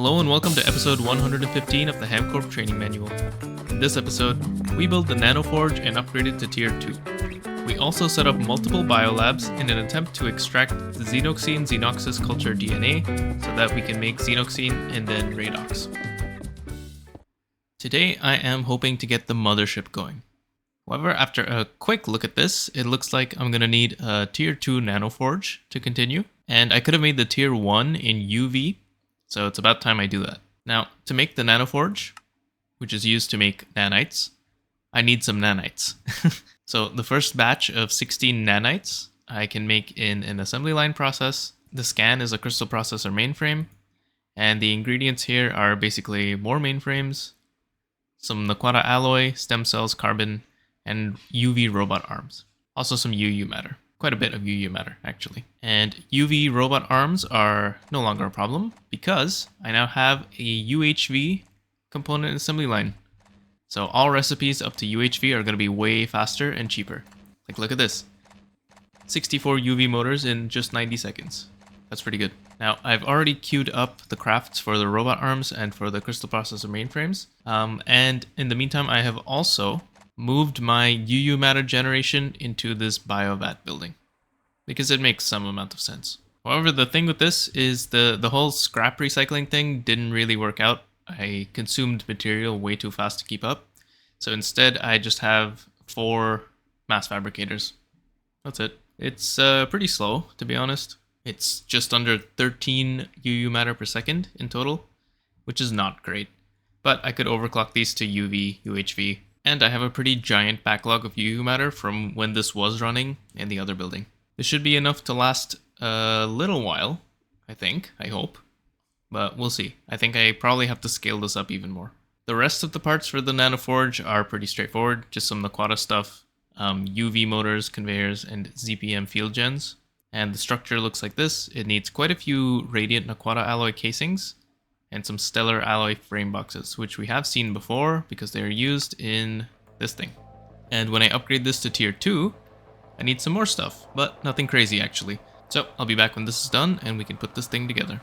Hello and welcome to episode 115 of the HamCorp training manual. In this episode, we build the nanoforge and upgrade it to tier 2. We also set up multiple biolabs in an attempt to extract the xenoxene-xenoxsis culture DNA so that we can make xenoxene and then redox. Today I am hoping to get the mothership going. However, after a quick look at this, it looks like I'm going to need a tier 2 nanoforge to continue, and I could have made the tier 1 in UV, so it's about time I do that. Now, to make the nanoforge, which is used to make nanites, I need some nanites. So the first batch of 16 nanites I can make in an assembly line process. The scan is a crystal processor mainframe, and the ingredients here are basically more mainframes, some Naquata alloy, stem cells, carbon, and UV robot arms. Also some UU matter. Quite a bit of UU matter, actually. And UV robot arms are no longer a problem because I now have a UHV component assembly line. So all recipes up to UHV are going to be way faster and cheaper. Like, look at this. 64 UV motors in just 90 seconds. That's pretty good. Now, I've already queued up the crafts for the robot arms and for the crystal processor mainframes. And in the meantime, I have also moved my UU matter generation into this biovat building because it makes some amount of sense. However, the thing with this is the whole scrap recycling thing didn't really work out. I consumed material way too fast to keep up. So instead, I just have 4 mass fabricators. That's it. It's pretty slow, to be honest. It's just under 13 UU matter per second in total, which is not great. But I could overclock these to UV, UHV, and I have a pretty giant backlog of UU matter from when this was running in the other building. This should be enough to last a little while, I hope. But we'll see. I think I probably have to scale this up even more. The rest of the parts for the nanoforge are pretty straightforward, just some Naquata stuff, UV motors, conveyors, and ZPM field gens. And the structure looks like this. It needs quite a few radiant Naquata alloy casings and some stellar alloy frame boxes, which we have seen before because they are used in this thing. And when I upgrade this to tier 2, I need some more stuff, but nothing crazy actually. So I'll be back when this is done and we can put this thing together.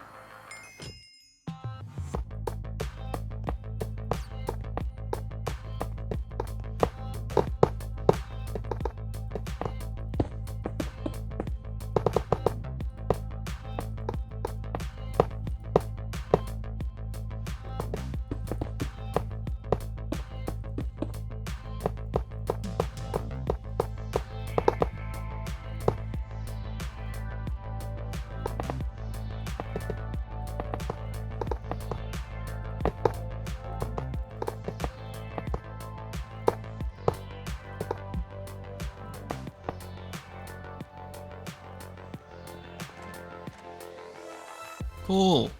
Cool.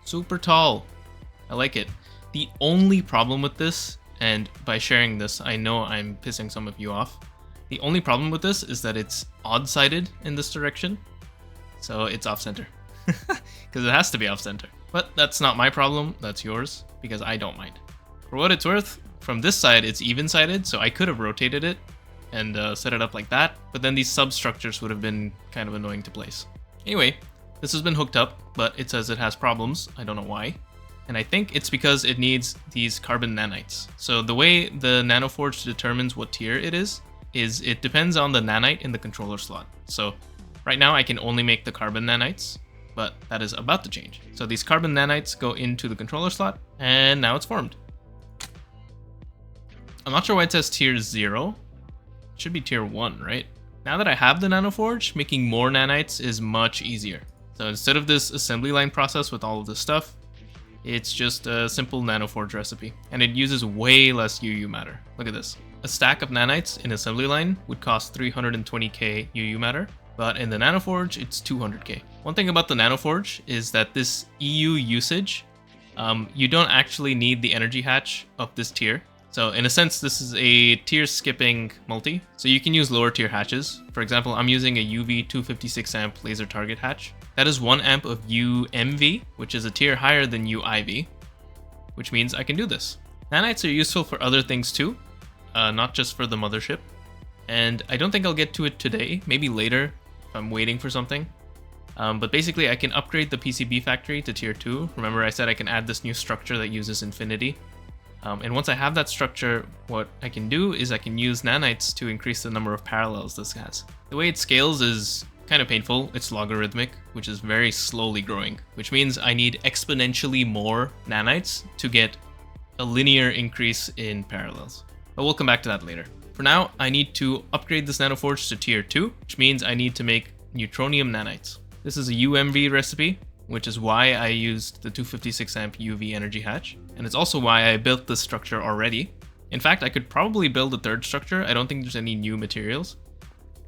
Super tall. I like it. The only problem with this, and by sharing this, I know I'm pissing some of you off. The only problem with this is that it's odd-sided in this direction. So it's off-center. Because it has to be off-center. But that's not my problem, that's yours, because I don't mind. For what it's worth, from this side it's even-sided, so I could have rotated it and set it up like that, but then these substructures would have been kind of annoying to place. Anyway, this has been hooked up, but it says it has problems. I don't know why. And I think it's because it needs these carbon nanites. So the way the nanoforge determines what tier it is it depends on the nanite in the controller slot. So right now I can only make the carbon nanites, but that is about to change. So these carbon nanites go into the controller slot, and now it's formed. I'm not sure why it says tier 0. It should be tier 1, right? Now that I have the nanoforge, making more nanites is much easier. So instead of this assembly line process with all of this stuff, it's just a simple nanoforge recipe. And it uses way less UU matter. Look at this. A stack of nanites in assembly line would cost 320k UU matter, but in the nanoforge, it's 200k. One thing about the nanoforge is that this EU usage, you don't actually need the energy hatch of this tier. So in a sense, this is a tier skipping multi. So you can use lower tier hatches. For example, I'm using a UV 256 amp laser target hatch. That is 1 amp of UMV, which is a tier higher than UIV, which means I can do this. Nanites are useful for other things too, not just for the mothership. And I don't think I'll get to it today, maybe later if I'm waiting for something. But basically, I can upgrade the PCB factory to tier 2. Remember, I said I can add this new structure that uses infinity. And once I have that structure, what I can do is I can use nanites to increase the number of parallels this has. The way it scales is kind of painful. It's logarithmic, which is very slowly growing, which means I need exponentially more nanites to get a linear increase in parallels. But we'll come back to that later. For now, I need to upgrade this nanoforge to tier 2, which means I need to make neutronium nanites. This is a UMV recipe, which is why I used the 256 amp UV energy hatch, and it's also why I built this structure already. In fact, I could probably build a third structure. I don't think there's any new materials,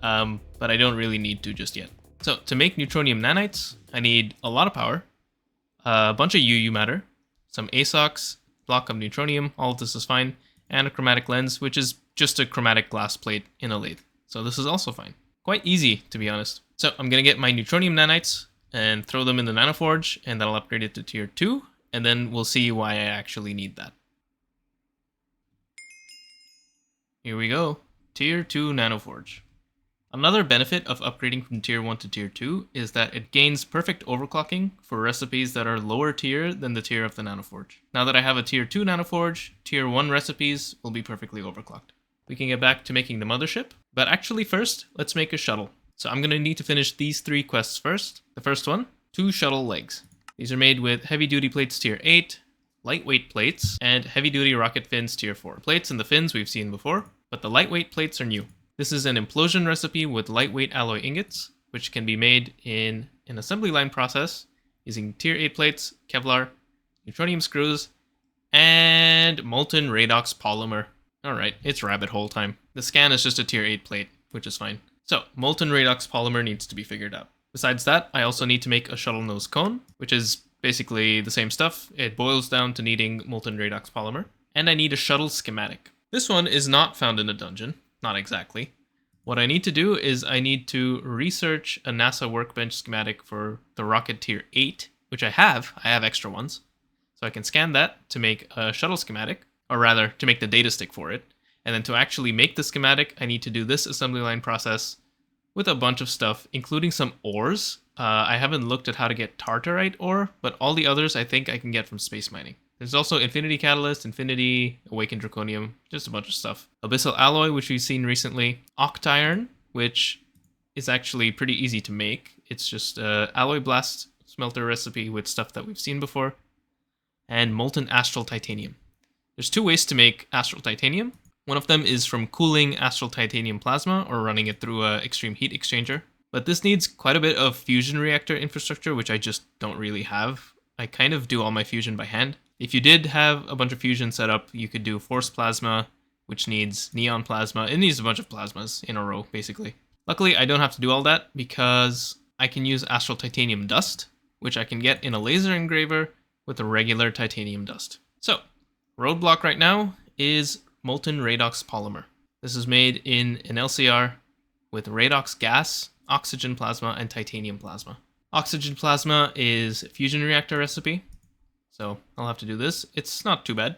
but I don't really need to just yet. So to make neutronium nanites, I need a lot of power, a bunch of UU matter, some ASOX, block of neutronium, all of this is fine, and a chromatic lens, which is just a chromatic glass plate in a lathe. So this is also fine. Quite easy, to be honest. So I'm gonna get my neutronium nanites and throw them in the nanoforge, and that'll upgrade it to tier 2, and then we'll see why I actually need that. Here we go, tier 2 nanoforge. Another benefit of upgrading from tier 1 to tier 2 is that it gains perfect overclocking for recipes that are lower tier than the tier of the nanoforge. Now that I have a tier 2 nanoforge, tier 1 recipes will be perfectly overclocked. We can get back to making the mothership, but actually first, let's make a shuttle. So I'm going to need to finish these 3 quests first. The first one, 2 shuttle legs. These are made with heavy duty plates tier 8, lightweight plates, and heavy duty rocket fins tier 4. Plates and the fins we've seen before, but the lightweight plates are new. This is an implosion recipe with lightweight alloy ingots, which can be made in an assembly line process using tier 8 plates, Kevlar, neutronium screws, and molten redox polymer. Alright, it's rabbit hole time. The scan is just a tier 8 plate, which is fine. So, molten redox polymer needs to be figured out. Besides that, I also need to make a shuttle nose cone, which is basically the same stuff. It boils down to needing molten redox polymer. And I need a shuttle schematic. This one is not found in a dungeon. Not exactly. What I need to do is I need to research a NASA workbench schematic for the rocket tier 8, which I have extra ones. So I can scan that to make a shuttle schematic, or rather, to make the data stick for it. And then to actually make the schematic, I need to do this assembly line process with a bunch of stuff, including some ores. I haven't looked at how to get tartarite ore, but all the others I think I can get from space mining. There's also Infinity Catalyst, Infinity, Awakened Draconium, just a bunch of stuff. Abyssal Alloy, which we've seen recently. Octiron, which is actually pretty easy to make. It's just a Alloy Blast smelter recipe with stuff that we've seen before. And Molten Astral Titanium. There's 2 ways to make Astral Titanium. One of them is from cooling Astral Titanium plasma or running it through an extreme heat exchanger. But this needs quite a bit of fusion reactor infrastructure, which I just don't really have. I kind of do all my fusion by hand. If you did have a bunch of fusion set up, you could do force plasma, which needs neon plasma. It needs a bunch of plasmas in a row, basically. Luckily, I don't have to do all that because I can use astral titanium dust, which I can get in a laser engraver with a regular titanium dust. So, roadblock right now is molten redox polymer. This is made in an LCR with redox gas, oxygen plasma, and titanium plasma. Oxygen plasma is a fusion reactor recipe. So I'll have to do this. It's not too bad.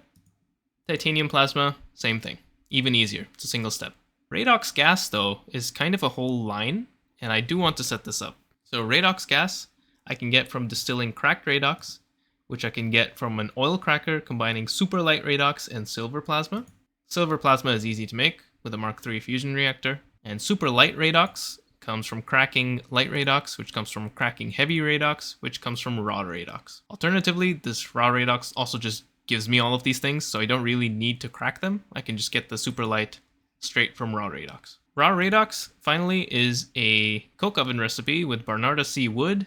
Titanium plasma, same thing. Even easier. It's a single step. Redox gas, though, is kind of a whole line, and I do want to set this up. So redox gas, I can get from distilling cracked redox, which I can get from an oil cracker combining super light redox and silver plasma. Silver plasma is easy to make with a Mark III fusion reactor. And super light redox comes from cracking light redox, which comes from cracking heavy redox, which comes from raw redox. Alternatively, this raw redox also just gives me all of these things, so I don't really need to crack them. I can just get the super light straight from raw redox. Raw redox, finally, is a coke oven recipe with Barnarda C wood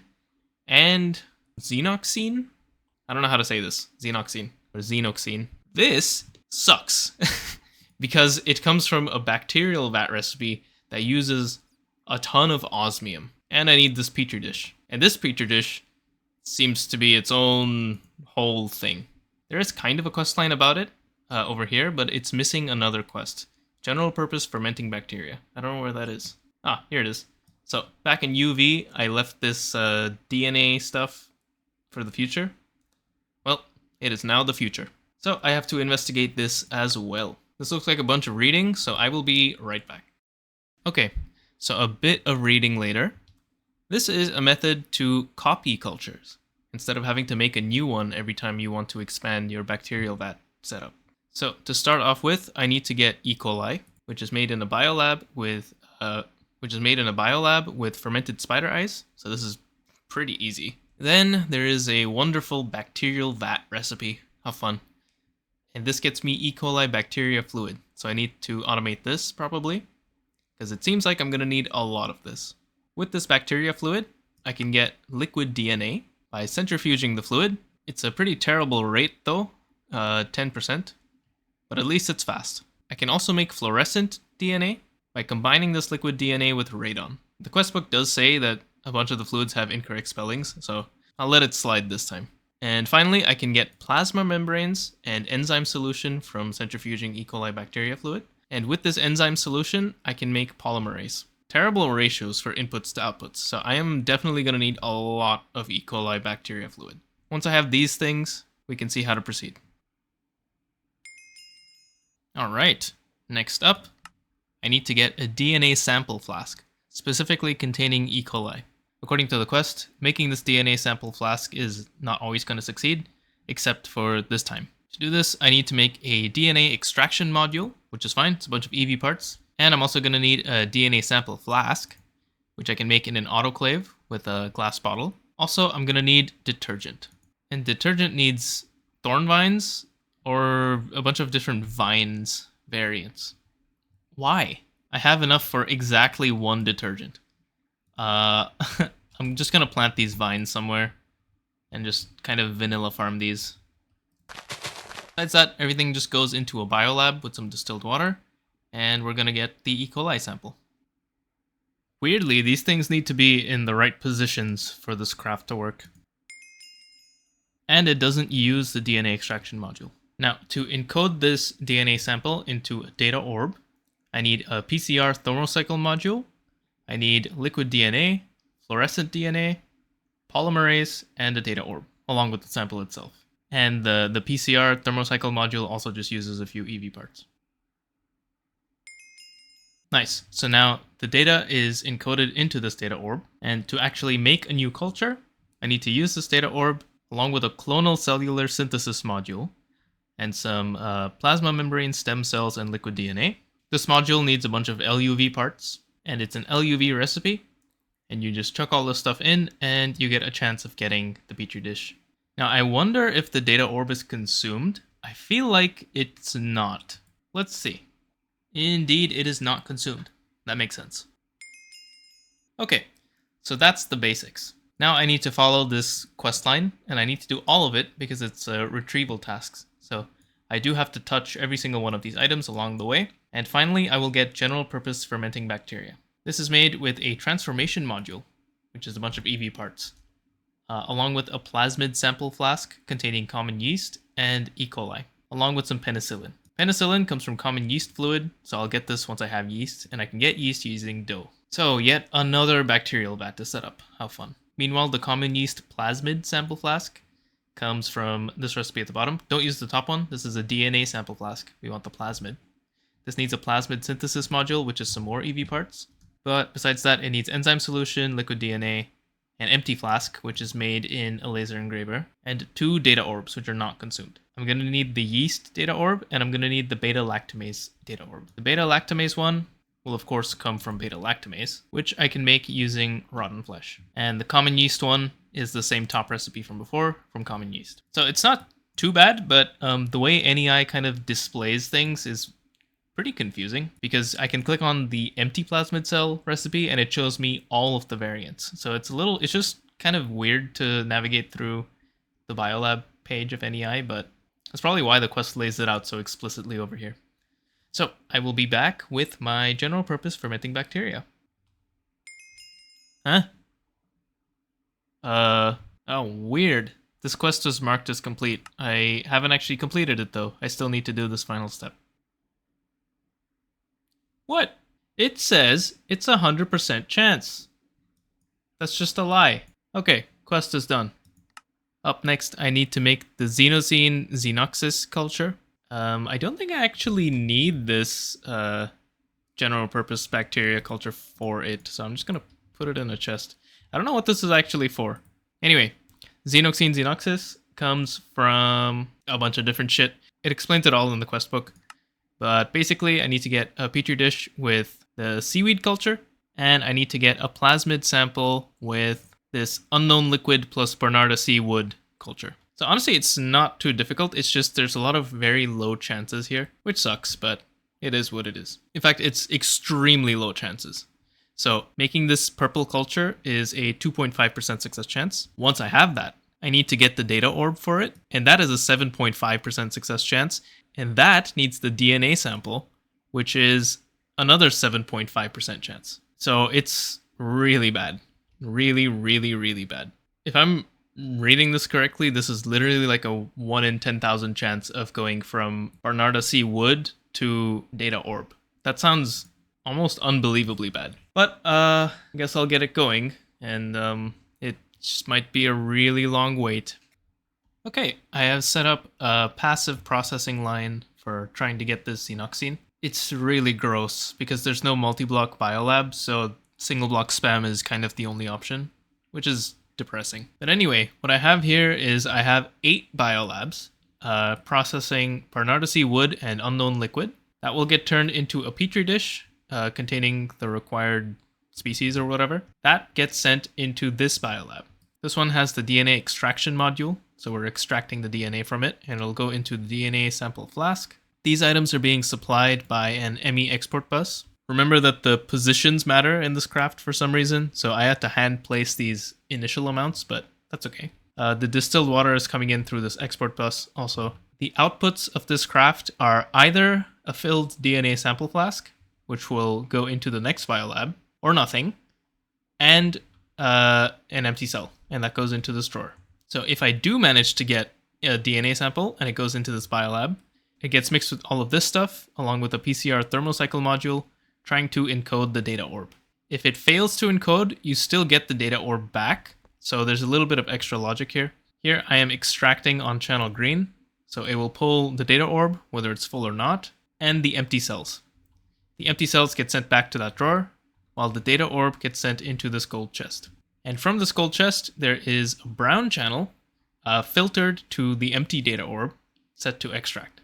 and xenoxene. I don't know how to say this. Xenoxene or xenoxene. This sucks because it comes from a bacterial vat recipe that uses a ton of osmium, and I need this petri dish. And this petri dish seems to be its own whole thing. There is kind of a quest line about it over here, but it's missing another quest. General purpose fermenting bacteria. I don't know where that is. Ah, here it is. So back in UV, I left this DNA stuff for the future. Well, it is now the future. So I have to investigate this as well. This looks like a bunch of reading, so I will be right back. Okay. So a bit of reading later. This is a method to copy cultures, instead of having to make a new one every time you want to expand your bacterial vat setup. So to start off with, I need to get E. coli, which is made in a biolab with fermented spider eyes. So this is pretty easy. Then there is a wonderful bacterial vat recipe. How fun. And this gets me E. coli bacteria fluid. So I need to automate this probably, because it seems like I'm going to need a lot of this. With this bacteria fluid, I can get liquid DNA by centrifuging the fluid. It's a pretty terrible rate though, 10%, but at least it's fast. I can also make fluorescent DNA by combining this liquid DNA with radon. The quest book does say that a bunch of the fluids have incorrect spellings, so I'll let it slide this time. And finally, I can get plasma membranes and enzyme solution from centrifuging E. coli bacteria fluid. And with this enzyme solution, I can make polymerase. Terrible ratios for inputs to outputs, so I am definitely going to need a lot of E. coli bacteria fluid. Once I have these things, we can see how to proceed. Alright, next up, I need to get a DNA sample flask, specifically containing E. coli. According to the quest, making this DNA sample flask is not always going to succeed, except for this time. To do this, I need to make a DNA extraction module, which is fine, it's a bunch of EV parts. And I'm also going to need a DNA sample flask, which I can make in an autoclave with a glass bottle. Also, I'm going to need detergent. And detergent needs thorn vines or a bunch of different vines variants. Why? I have enough for exactly one detergent. I'm just going to plant these vines somewhere and just kind of vanilla farm these. Besides that, everything just goes into a biolab with some distilled water, and we're going to get the E. coli sample. Weirdly, these things need to be in the right positions for this craft to work. And it doesn't use the DNA extraction module. Now, to encode this DNA sample into a data orb, I need a PCR thermocycle module, I need liquid DNA, fluorescent DNA, polymerase, and a data orb, along with the sample itself. And the PCR thermocycle module also just uses a few EV parts. Nice. So now the data is encoded into this data orb, and to actually make a new culture, I need to use this data orb along with a clonal cellular synthesis module and some plasma membrane stem cells and liquid DNA. This module needs a bunch of LUV parts, and it's an LUV recipe, and you just chuck all this stuff in and you get a chance of getting the petri dish. Now I wonder if the data orb is consumed. I feel like it's not. Let's see. Indeed, it is not consumed. That makes sense. Okay, so that's the basics. Now I need to follow this quest line, and I need to do all of it because it's retrieval tasks. So I do have to touch every single one of these items along the way. And finally, I will get general purpose fermenting bacteria. This is made with a transformation module, which is a bunch of EV parts, along with a plasmid sample flask containing common yeast and E. coli, along with some penicillin. Penicillin comes from common yeast fluid, so I'll get this once I have yeast, and I can get yeast using dough. So yet another bacterial vat to set up. How fun. Meanwhile, the common yeast plasmid sample flask comes from this recipe at the bottom. Don't use the top one. This is a DNA sample flask. We want the plasmid. This needs a plasmid synthesis module, which is some more EV parts. But besides that, it needs enzyme solution, liquid DNA, an empty flask, which is made in a laser engraver, and 2 data orbs, which are not consumed. I'm going to need the yeast data orb, and I'm going to need the beta-lactamase data orb. The beta-lactamase one will of course come from beta-lactamase, which I can make using rotten flesh. And the common yeast one is the same top recipe from before, from common yeast. So it's not too bad, but the way NEI kind of displays things is pretty confusing, because I can click on the empty plasmid cell recipe and it shows me all of the variants. So it's just kind of weird to navigate through the biolab page of NEI, but that's probably why the quest lays it out so explicitly over here. So I will be back with my general purpose fermenting bacteria. Huh? Oh, weird. This quest was marked as complete. I haven't actually completed it though. I still need to do this final step. What? It says it's 100% chance. That's just a lie. Okay, quest is done. Up next, I need to make the xenoxene xenoxsis culture. I don't think I actually need this general purpose bacteria culture for it, so I'm just gonna put it in a chest. I don't know what this is actually for. Anyway, xenoxene xenoxsis comes from a bunch of different shit. It explains it all in the quest book. But basically, I need to get a petri dish with the seaweed culture, and I need to get a plasmid sample with this unknown liquid plus Barnarda sea wood culture. So honestly, it's not too difficult. It's just there's a lot of very low chances here, which sucks, but it is what it is. In fact, it's extremely low chances. So making this purple culture is a 2.5% success chance. Once I have that, I need to get the data orb for it, and that is a 7.5% success chance, and that needs the DNA sample, which is another 7.5% chance. So it's really bad. Really, really, really bad. If I'm reading this correctly, this is literally like a 1 in 10,000 chance of going from Barnarda sea wood to data orb. That sounds almost unbelievably bad. But I guess I'll get it going, and it just might be a really long wait. Okay, I have set up a passive processing line for trying to get this xenoxene. It's really gross because there's no multi-block biolab, so single block spam is kind of the only option, which is depressing. But anyway, what I have here is I have 8 biolabs processing Barnarda sea wood and unknown liquid. That will get turned into a petri dish containing the required species or whatever. That gets sent into this biolab. This one has the DNA extraction module, so we're extracting the DNA from it, and it'll go into the DNA sample flask. These items are being supplied by an ME export bus. Remember that the positions matter in this craft for some reason, so I had to hand place these initial amounts, but that's okay. The distilled water is coming in through this export bus also. The outputs of this craft are either a filled DNA sample flask, which will go into the next biolab, or nothing, and an empty cell, and that goes into this drawer. So if I do manage to get a DNA sample and it goes into this biolab, it gets mixed with all of this stuff, along with a PCR thermocycle module, trying to encode the data orb. If it fails to encode, you still get the data orb back, so there's a little bit of extra logic here. Here I am extracting on channel green, so it will pull the data orb, whether it's full or not, and the empty cells. The empty cells get sent back to that drawer, while the data orb gets sent into this gold chest. And from this gold chest, there is a brown channel filtered to the empty data orb set to extract.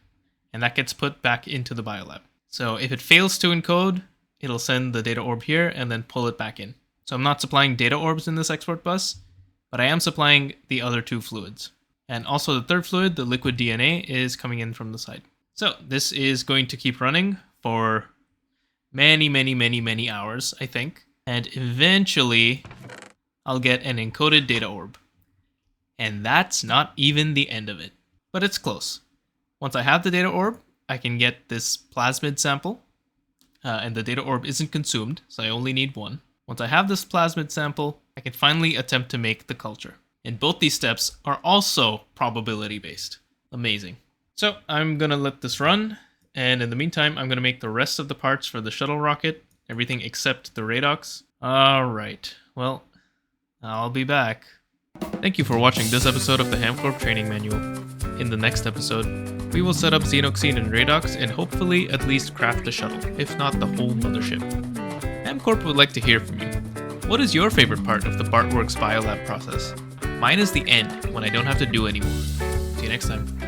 And that gets put back into the biolab. So if it fails to encode, it'll send the data orb here and then pull it back in. So I'm not supplying data orbs in this export bus, but I am supplying the other 2 fluids. And also the third fluid, the liquid DNA, is coming in from the side. So this is going to keep running for many hours, I think. And eventually, I'll get an encoded data orb. And that's not even the end of it. But it's close. Once I have the data orb, I can get this plasmid sample. And the data orb isn't consumed, so I only need 1. Once I have this plasmid sample, I can finally attempt to make the culture. And both these steps are also probability based. Amazing. So I'm gonna let this run. And in the meantime, I'm going to make the rest of the parts for the shuttle rocket, everything except the radox. Alright, well, I'll be back. Thank you for watching this episode of the HamCorp Training Manual. In the next episode, we will set up xenoxene and radox and hopefully at least craft the shuttle, if not the whole mothership. HamCorp would like to hear from you. What is your favorite part of the BartWorks biolab process? Mine is the end, when I don't have to do anymore. See you next time.